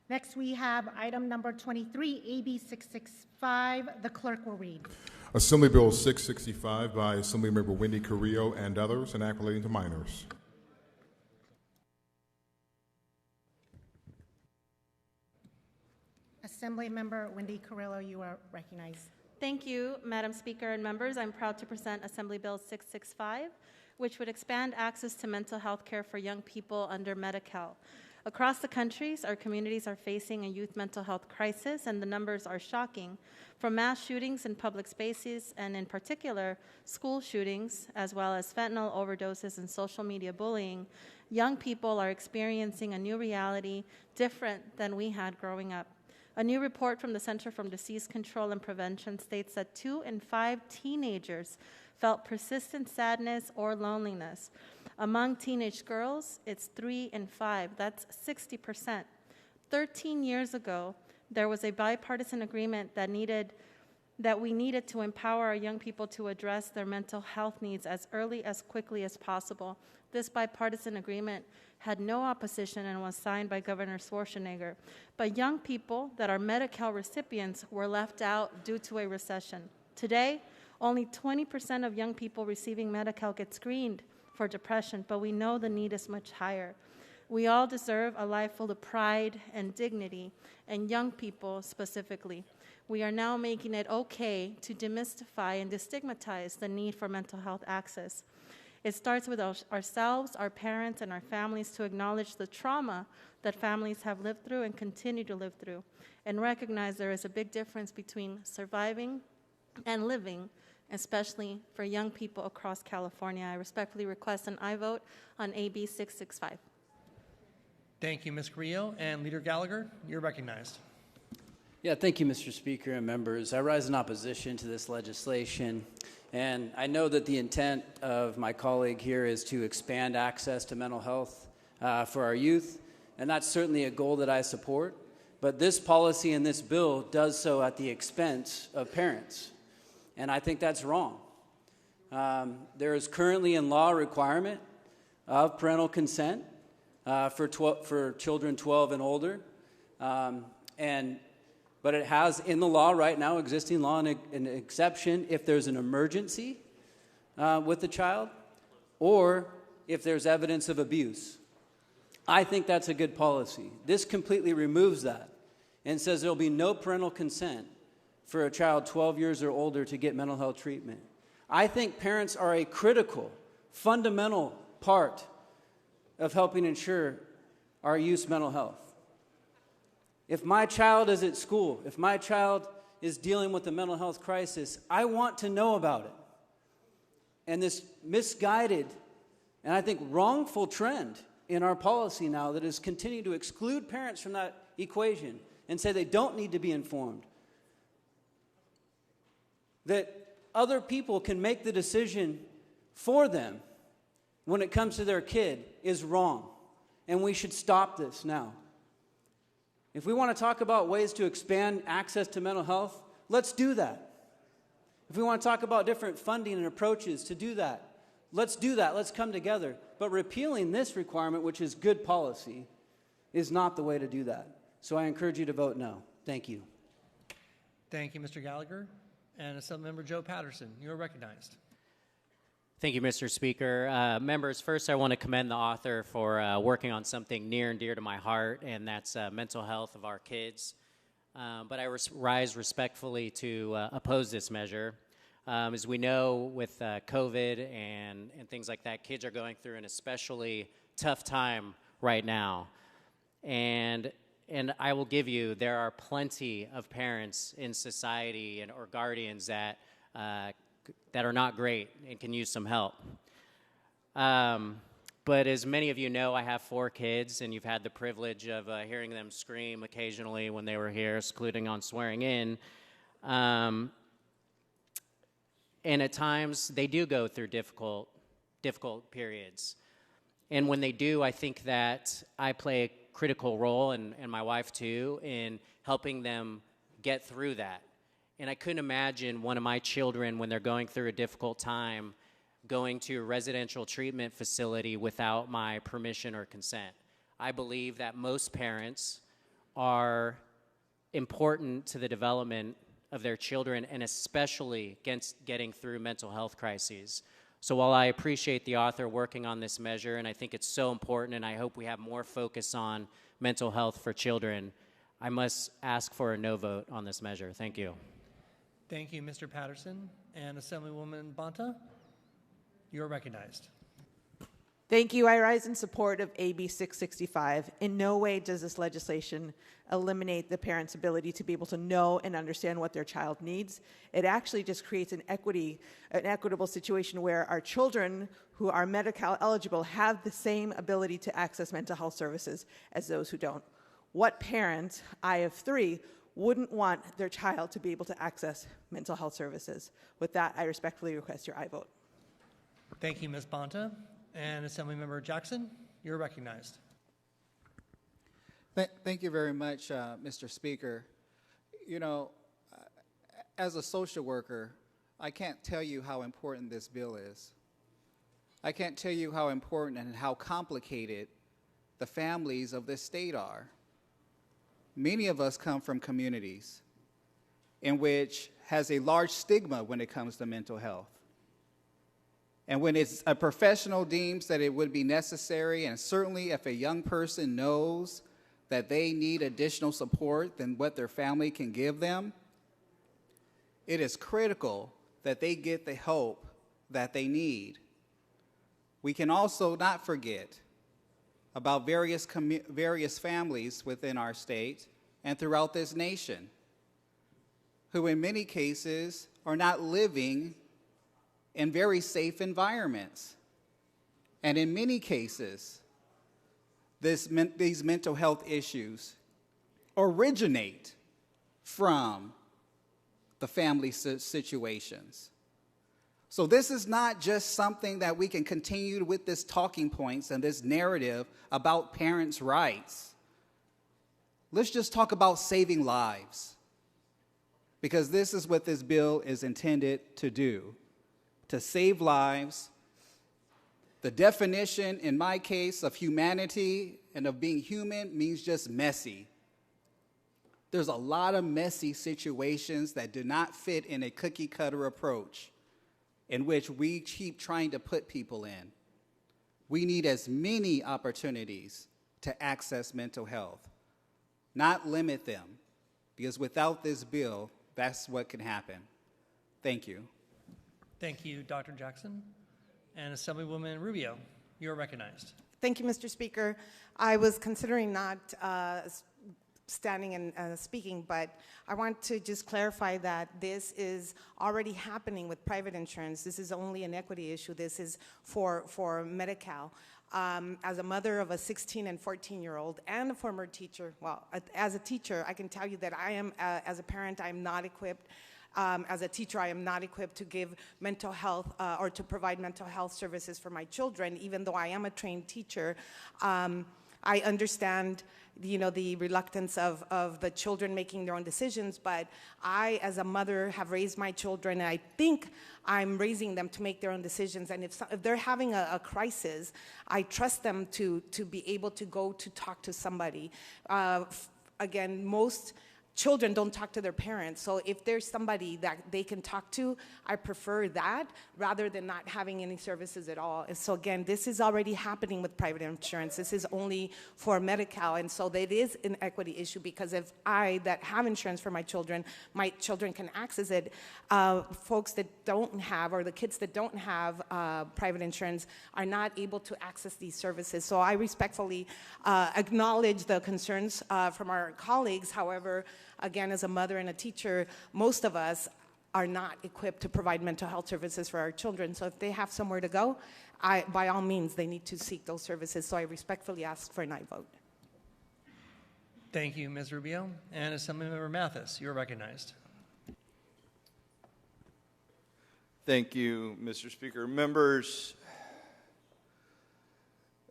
Next, we have item number 23, AB 665. The clerk will read. Assembly Bill 665 by Assemblymember Wendy Carrillo and others, and act relating to minors. Assemblymember Wendy Carrillo, you are recognized. Thank you, Madam Speaker and members. I'm proud to present Assembly Bill 665, which would expand access to mental health care for young people under Medi-Cal. Across the country, our communities are facing a youth mental health crisis, and the numbers are shocking. From mass shootings in public spaces, and in particular, school shootings, as well as fentanyl overdoses and social media bullying, young people are experiencing a new reality different than we had growing up. A new report from the Center for Disease Control and Prevention states that 2 in 5 teenagers felt persistent sadness or loneliness. Among teenage girls, it's 3 in 5. That's 60%. 13 years ago, there was a bipartisan agreement that we needed to empower our young people to address their mental health needs as quickly as possible. This bipartisan agreement had no opposition and was signed by Governor Schwarzenegger. But young people that are Medi-Cal recipients were left out due to a recession. Today, only 20% of young people receiving Medi-Cal get screened for depression, but we know the need is much higher. We all deserve a life full of pride and dignity, and young people specifically. We are now making it okay to demystify and destigmatize the need for mental health access. It starts with ourselves, our parents, and our families to acknowledge the trauma that families have lived through and continue to live through, and recognize there is a big difference between surviving and living, especially for young people across California. I respectfully request an aye vote on AB 665. Thank you, Ms. Carrillo. And Leader Gallagher, you're recognized. Yeah, thank you, Mr. Speaker and members. I rise in opposition to this legislation, and I know that the intent of my colleague here is to expand access to mental health for our youth, and that's certainly a goal that I support. But this policy and this bill does so at the expense of parents, and I think that's wrong. There is currently in law a requirement of parental consent for children 12 and older, but it has in the law right now, existing law, an exception if there's an emergency with the child or if there's evidence of abuse. I think that's a good policy. This completely removes that and says there'll be no parental consent for a child 12 years or older to get mental health treatment. I think parents are a critical, fundamental part of helping ensure our youth's mental health. If my child is at school, if my child is dealing with a mental health crisis, I want to know about it. And this misguided and I think wrongful trend in our policy now that has continued to exclude parents from that equation and say they don't need to be informed, that other people can make the decision for them when it comes to their kid, is wrong. And we should stop this now. If we want to talk about ways to expand access to mental health, let's do that. If we want to talk about different funding and approaches to do that, let's do that. Let's come together. But repealing this requirement, which is good policy, is not the way to do that. So I encourage you to vote no. Thank you. Thank you, Mr. Gallagher. And Assemblymember Joe Patterson, you are recognized. Thank you, Mr. Speaker. Members, first I want to commend the author for working on something near and dear to my heart, and that's mental health of our kids. But I rise respectfully to oppose this measure. As we know, with COVID and things like that, kids are going through an especially tough time right now. And I will give you, there are plenty of parents in society or guardians that are not great and can use some help. But as many of you know, I have 4 kids, and you've had the privilege of hearing them scream occasionally when they were here, excluding on swearing in. And at times, they do go through difficult periods. And when they do, I think that I play a critical role, and my wife too, in helping them get through that. And I couldn't imagine one of my children, when they're going through a difficult time, going to a residential treatment facility without my permission or consent. I believe that most parents are important to the development of their children, and especially against getting through mental health crises. So while I appreciate the author working on this measure, and I think it's so important, and I hope we have more focus on mental health for children, I must ask for a no vote on this measure. Thank you. Thank you, Mr. Patterson. And Assemblywoman Bonta, you're recognized. Thank you. I rise in support of AB 665. In no way does this legislation eliminate the parent's ability to be able to know and understand what their child needs. It actually just creates an equitable situation where our children who are Medi-Cal eligible have the same ability to access mental health services as those who don't. What parent, I have 3, wouldn't want their child to be able to access mental health services? With that, I respectfully request your aye vote. Thank you, Ms. Bonta. And Assemblymember Jackson, you're recognized. Thank you very much, Mr. Speaker. You know, as a social worker, I can't tell you how important this bill is. I can't tell you how important and how complicated the families of this state are. Many of us come from communities in which has a large stigma when it comes to mental health. And when it's a professional deems that it would be necessary, and certainly if a young person knows that they need additional support than what their family can give them, it is critical that they get the help that they need. We can also not forget about various families within our state and throughout this nation who in many cases are not living in very safe environments. And in many cases, these mental health issues originate from the family situations. So this is not just something that we can continue with this talking points and this narrative about parents' rights. Let's just talk about saving lives, because this is what this bill is intended to do, to save lives. The definition, in my case, of humanity and of being human means just messy. There's a lot of messy situations that do not fit in a cookie-cutter approach in which we keep trying to put people in. We need as many opportunities to access mental health, not limit them, because without this bill, that's what can happen. Thank you. Thank you, Dr. Jackson. And Assemblywoman Rubio, you're recognized. Thank you, Mr. Speaker. I was considering not standing and speaking, but I want to just clarify that this is already happening with private insurance. This is only an equity issue. This is for Medi-Cal. As a mother of a 16 and 14-year-old and a former teacher, well, as a teacher, I can tell you that I am, as a parent, I'm not equipped. As a teacher, I am not equipped to give mental health or to provide mental health services for my children, even though I am a trained teacher. I understand, the reluctance of the children making their own decisions, but I, as a mother, have raised my children, and I think I'm raising them to make their own decisions. And if they're having a crisis, I trust them to be able to go to talk to somebody. Again, most children don't talk to their parents, so if there's somebody that they can talk to, I prefer that rather than not having any services at all. And so again, this is already happening with private insurance. This is only for Medi-Cal, and so that is an equity issue, because if I that have insurance for my children can access it. Folks that don't have, or the kids that don't have private insurance are not able to access these services. So I respectfully acknowledge the concerns from our colleagues. However, again, as a mother and a teacher, most of us are not equipped to provide mental health services for our children. So if they have somewhere to go, by all means, they need to seek those services. So I respectfully ask for an aye vote. Thank you, Ms. Rubio. And Assemblymember Mathis, you're recognized. Thank you, Mr. Speaker. Members,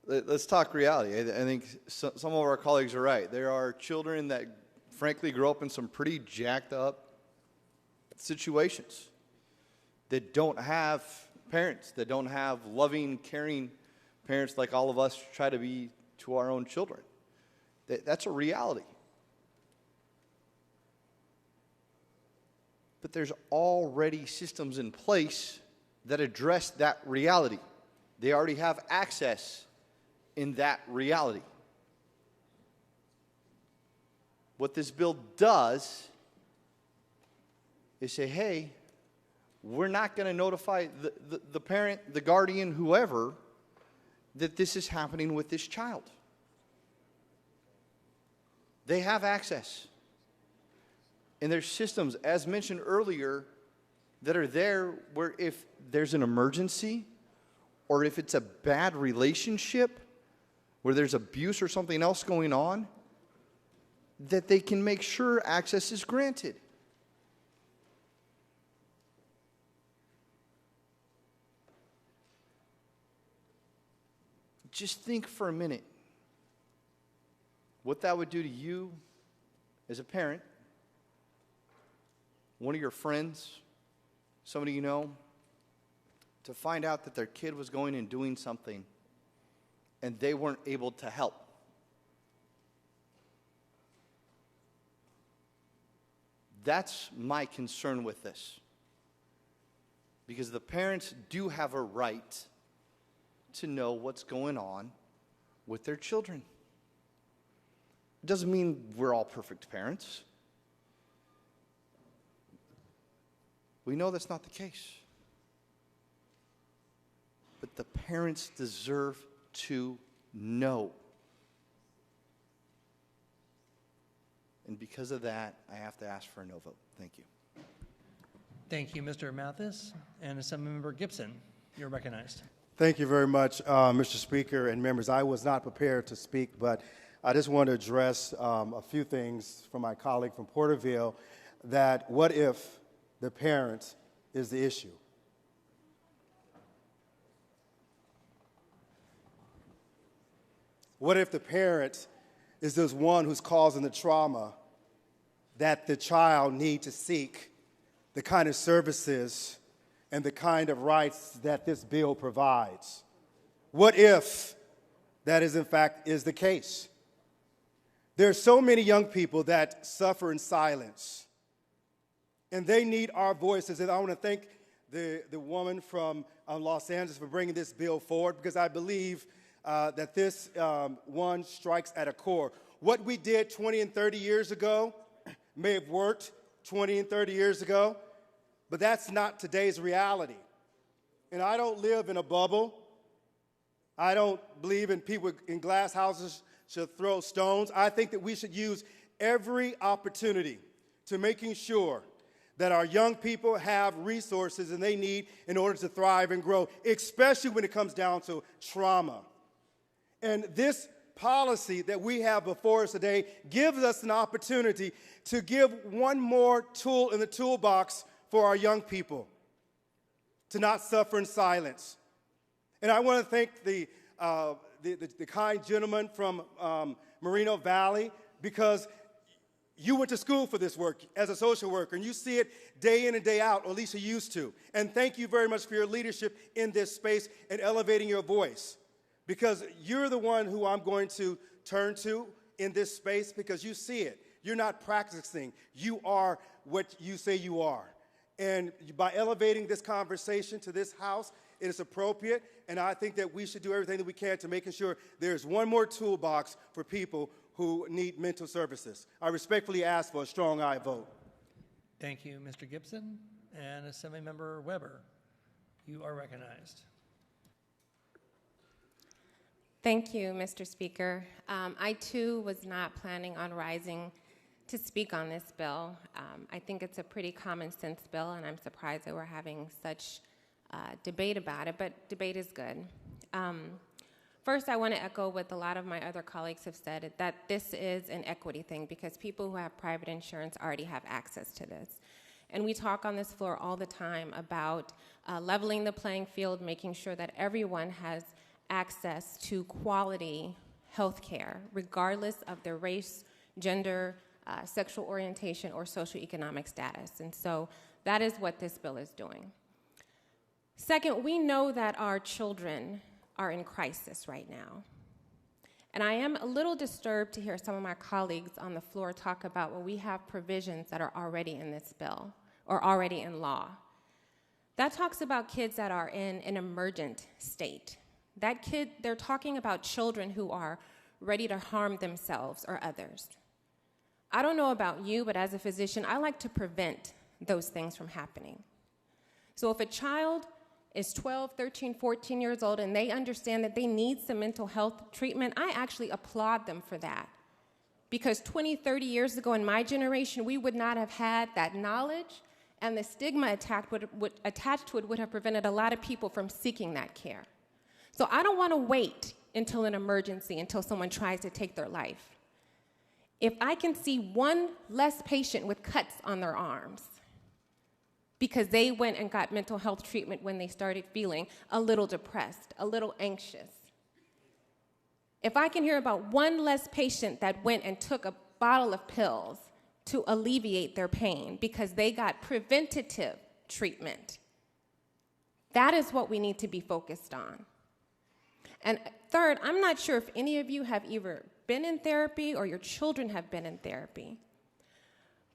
let's talk reality. I think some of our colleagues are right. There are children that frankly grow up in some pretty jacked up situations that don't have parents, that don't have loving, caring parents like all of us try to be to our own children. That's a reality. but there's already systems in place that address that reality. They already have access in that reality. What this bill does is say, hey, we're not going to notify the parent, the guardian, whoever, that this is happening with this child. They have access. And there's systems, as mentioned earlier, that are there where if there's an emergency or if it's a bad relationship where there's abuse or something else going on, that they can make sure access is granted. Just think for a minute what that would do to you as a parent, one of your friends, somebody you know, to find out that their kid was going and doing something and they weren't able to help. That's my concern with this. Because the parents do have a right to know what's going on with their children. It doesn't mean we're all perfect parents. We know that's not the case. But the parents deserve to know. And because of that, I have to ask for a no vote. Thank you. Thank you, Mr. Mathis. And Assemblymember Gibson, you're recognized. Thank you very much, Mr. Speaker and members. I was not prepared to speak, but I just want to address a few things from my colleague from Porterville, that what if the parent is the issue? What if the parent is this one who's causing the trauma that the child needs to seek the kind of services and the kind of rights that this bill provides? What if that is in fact is the case? There are so many young people that suffer in silence, and they need our voices. And I want to thank the woman from Los Angeles for bringing this bill forward, because I believe that this one strikes at a core. What we did 20 and 30 years ago may have worked 20 and 30 years ago, but that's not today's reality. And I don't live in a bubble. I don't believe in people in glass houses should throw stones. I think that we should use every opportunity to making sure that our young people have resources and they need in order to thrive and grow, especially when it comes down to trauma. And this policy that we have before us today gives us an opportunity to give one more tool in the toolbox for our young people to not suffer in silence. And I want to thank the kind gentleman from Moreno Valley, because you went to school for this work as a social worker, and you see it day in and day out, or at least you used to. And thank you very much for your leadership in this space and elevating your voice, because you're the one who I'm going to turn to in this space, because you see it. You're not practicing. You are what you say you are. And by elevating this conversation to this House, it is appropriate, and I think that we should do everything that we can to making sure there's one more toolbox for people who need mental services. I respectfully ask for a strong aye vote. Thank you, Mr. Gibson. And Assemblymember Weber, you are recognized. Thank you, Mr. Speaker. I, too, was not planning on rising to speak on this bill. I think it's a pretty common sense bill, and I'm surprised that we're having such debate about it, but debate is good. First, I want to echo what a lot of my other colleagues have said, that this is an equity thing, because people who have private insurance already have access to this. And we talk on this floor all the time about leveling the playing field, making sure that everyone has access to quality health care, regardless of their race, gender, sexual orientation, or socioeconomic status. And so that is what this bill is doing. Second, we know that our children are in crisis right now. And I am a little disturbed to hear some of my colleagues on the floor talk about, well, we have provisions that are already in this bill, or already in law. That talks about kids that are in an emergent state. They're talking about children who are ready to harm themselves or others. I don't know about you, but as a physician, I like to prevent those things from happening. So if a child is 12, 13, 14 years old and they understand that they need some mental health treatment, I actually applaud them for that. Because 20, 30 years ago in my generation, we would not have had that knowledge, and the stigma attached to it would have prevented a lot of people from seeking that care. So I don't want to wait until an emergency, until someone tries to take their life. If I can see one less patient with cuts on their arms because they went and got mental health treatment when they started feeling a little depressed, a little anxious. If I can hear about one less patient that went and took a bottle of pills to alleviate their pain because they got preventative treatment, that is what we need to be focused on. And third, I'm not sure if any of you have either been in therapy or your children have been in therapy.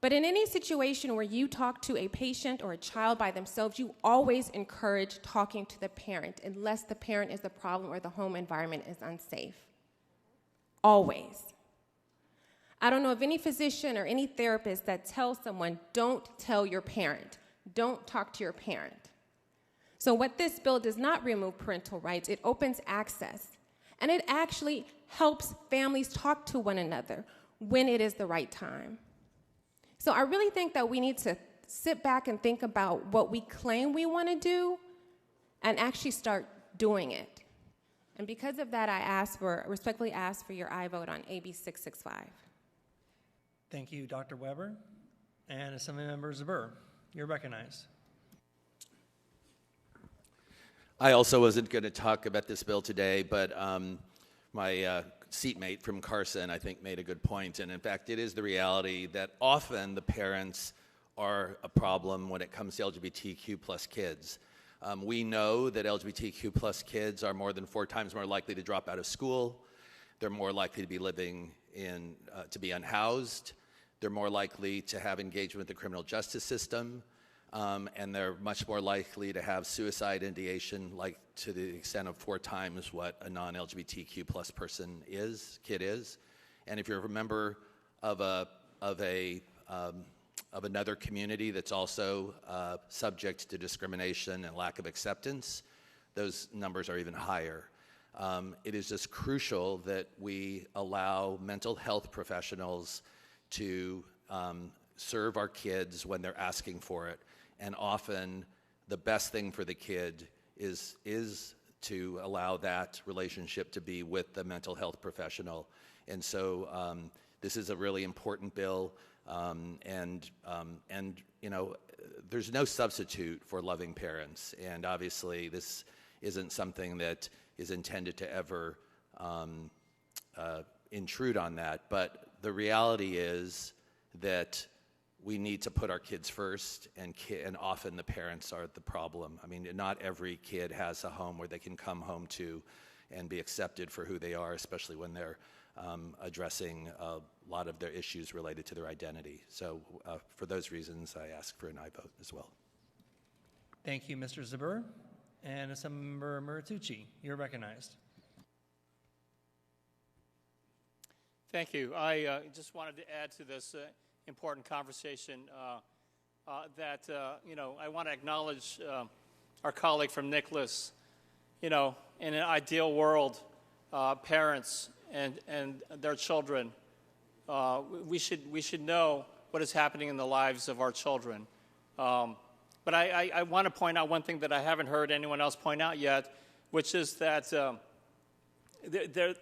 But in any situation where you talk to a patient or a child by themselves, you always encourage talking to the parent unless the parent is the problem or the home environment is unsafe. Always. I don't know of any physician or any therapist that tells someone, don't tell your parent, don't talk to your parent. So what this bill does not remove parental rights, it opens access. And it actually helps families talk to one another when it is the right time. So I really think that we need to sit back and think about what we claim we want to do and actually start doing it. And because of that, I respectfully ask for your aye vote on AB 665. Thank you, Dr. Weber. And Assemblymember Zuber, you're recognized. I also wasn't going to talk about this bill today, but my seatmate from Carson, I think, made a good point. And in fact, it is the reality that often the parents are a problem when it comes to LGBTQ plus kids. We know that LGBTQ plus kids are more than 4 times more likely to drop out of school. They're more likely to be living in, to be unhoused. They're more likely to have engagement with the criminal justice system. And they're much more likely to have suicide ideation, like to the extent of 4 times what a non-LGBTQ plus kid is. And if you're a member of another community that's also subject to discrimination and lack of acceptance, those numbers are even higher. It is just crucial that we allow mental health professionals to serve our kids when they're asking for it. And often the best thing for the kid is to allow that relationship to be with the mental health professional. And so this is a really important bill. And you know, there's no substitute for loving parents. And obviously this isn't something that is intended to ever intrude on that. But the reality is that we need to put our kids first, and often the parents are the problem. I mean, not every kid has a home where they can come home to and be accepted for who they are, especially when they're addressing a lot of their issues related to their identity. So for those reasons, I ask for an aye vote as well. Thank you, Mr. Zuber. And Assemblymember Muratucci, you're recognized. Thank you. I just wanted to add to this important conversation that, you know, I want to acknowledge our colleague from Nicholas. You know, in an ideal world, parents and their children, we should know what is happening in the lives of our children. But I want to point out one thing that I haven't heard anyone else point out yet, which is that there,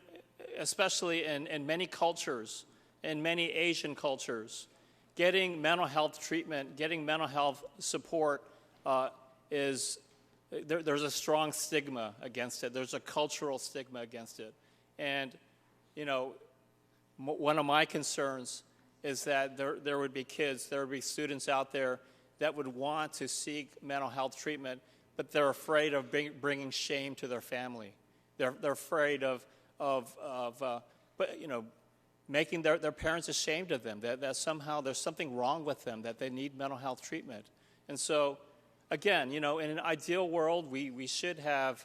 especially in many cultures, in many Asian cultures, getting mental health treatment, getting mental health support there's a strong stigma against it. There's a cultural stigma against it. And, you know, one of my concerns is that there would be kids, there would be students out there that would want to seek mental health treatment, but they're afraid of bringing shame to their family. They're afraid of but you know, making their parents ashamed of them, that somehow there's something wrong with them, that they need mental health treatment. And so, again, in an ideal world, we should have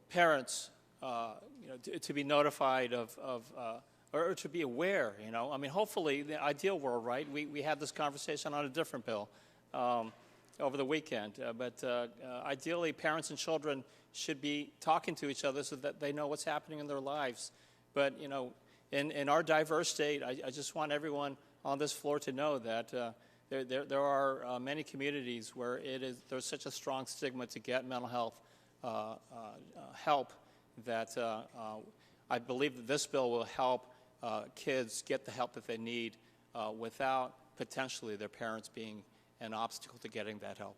parents, to be notified or to be aware, I mean, hopefully, the ideal world, right? We had this conversation on a different bill over the weekend. But ideally, parents and children should be talking to each other so that they know what's happening in their lives. But, in our diverse state, I just want everyone on this floor to know that there are many communities where there's such a strong stigma to get mental health help that I believe that this bill will help kids get the help that they need without potentially their parents being an obstacle to getting that help.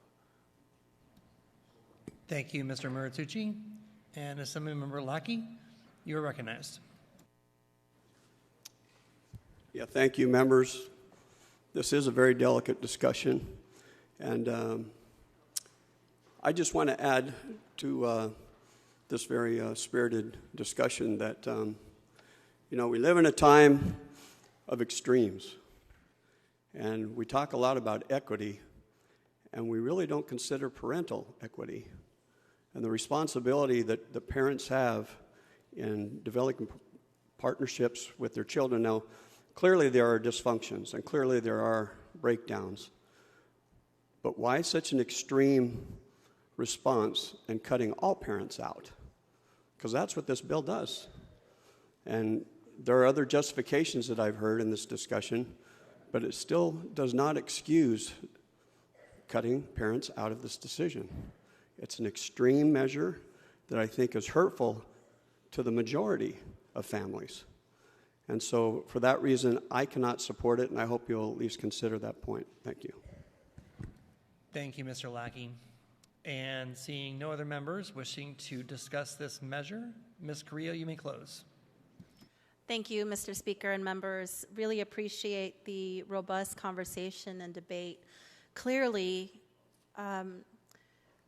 Thank you, Mr. Muratucci. And Assemblymember Lackey, you are recognized. Yeah, thank you, members. This is a very delicate discussion, and I just want to add to this very spirited discussion that, we live in a time of extremes, and we talk a lot about equity, and we really don't consider parental equity and the responsibility that the parents have in developing partnerships with their children. Now, clearly there are dysfunctions, and clearly there are breakdowns, but why such an extreme response and cutting all parents out? Because that's what this bill does. And there are other justifications that I've heard in this discussion, but it still does not excuse cutting parents out of this decision. It's an extreme measure that I think is hurtful to the majority of families. And so for that reason, I cannot support it, and I hope you'll at least consider that point. Thank you. Thank you, Mr. Lackey. And seeing no other members wishing to discuss this measure, Ms. Carrillo, you may close. Thank you, Mr. Speaker and members. Really appreciate the robust conversation and debate. Clearly,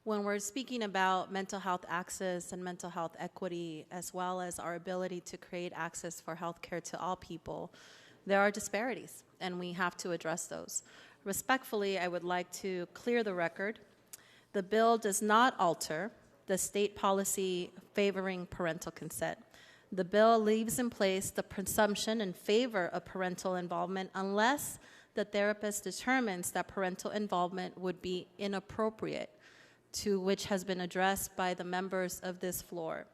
when we're speaking about mental health access and mental health equity, as well as our ability to create access for health care to all people, there are disparities, and we have to address those. Respectfully, I would like to clear the record. The bill does not alter the state policy favoring parental consent. The bill leaves in place the presumption in favor of parental involvement unless the therapist determines that parental involvement would be inappropriate, to which has been addressed by the members of this floor.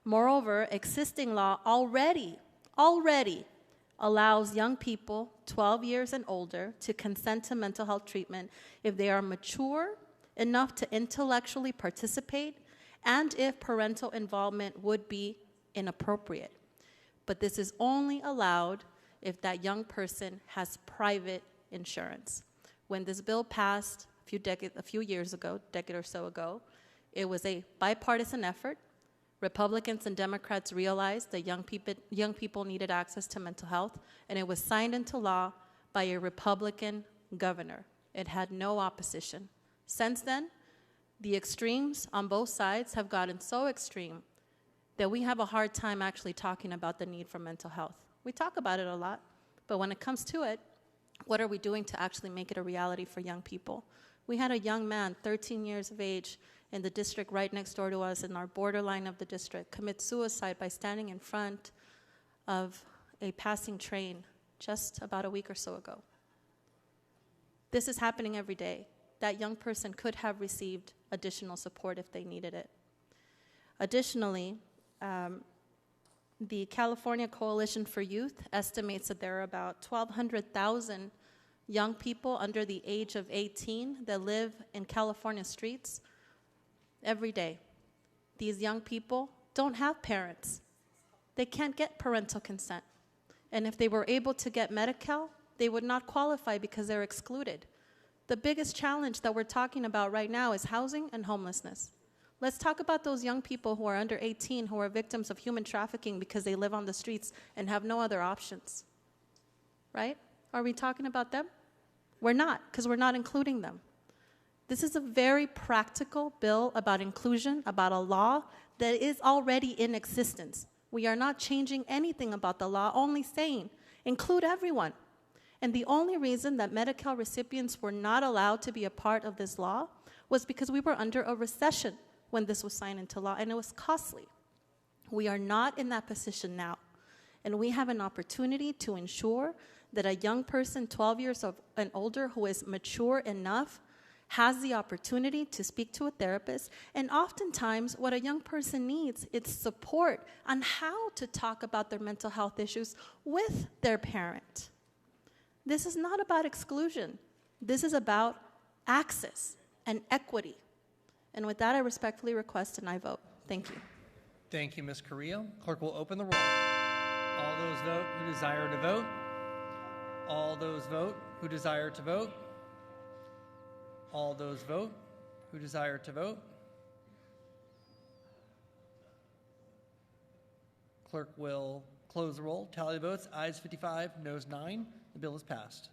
Moreover, existing law already allows young people 12 years and older to consent to mental health treatment if they are mature enough to intellectually participate and if parental involvement would be inappropriate. But this is only allowed if that young person has private insurance. When this bill passed a few years ago, decade or so ago, it was a bipartisan effort. Republicans and Democrats realized that young people needed access to mental health, and it was signed into law by a Republican governor. It had no opposition. Since then, the extremes on both sides have gotten so extreme that we have a hard time actually talking about the need for mental health. We talk about it a lot, but when it comes to it, what are we doing to actually make it a reality for young people? We had a young man, 13 years of age, in the district right next door to us, in our borderline of the district, commit suicide by standing in front of a passing train just about a week or so ago. This is happening every day. That young person could have received additional support if they needed it. Additionally, the California Coalition for Youth estimates that there are about 1,200,000 young people under the age of 18 that live in California streets every day. These young people don't have parents. They can't get parental consent. And if they were able to get Medi-Cal, they would not qualify because they're excluded. The biggest challenge that we're talking about right now is housing and homelessness. Let's talk about those young people who are under 18 who are victims of human trafficking because they live on the streets and have no other options, right? Are we talking about them? We're not, because we're not including them. This is a very practical bill about inclusion, about a law that is already in existence. We are not changing anything about the law, only saying include everyone. And the only reason that Medi-Cal recipients were not allowed to be a part of this law was because we were under a recession when this was signed into law, and it was costly. We are not in that position now, and we have an opportunity to ensure that a young person 12 years and older who is mature enough has the opportunity to speak to a therapist. And oftentimes, what a young person needs is support on how to talk about their mental health issues with their parent. This is not about exclusion. This is about access and equity. And with that, I respectfully request and I vote. Thank you. Thank you, Ms. Carrillo. Clerk will open the roll. All those vote who desire to vote. All those vote who desire to vote. All those vote who desire to vote. Clerk will close the roll. Tally the votes. Ayes 55, noes 9. The bill is passed.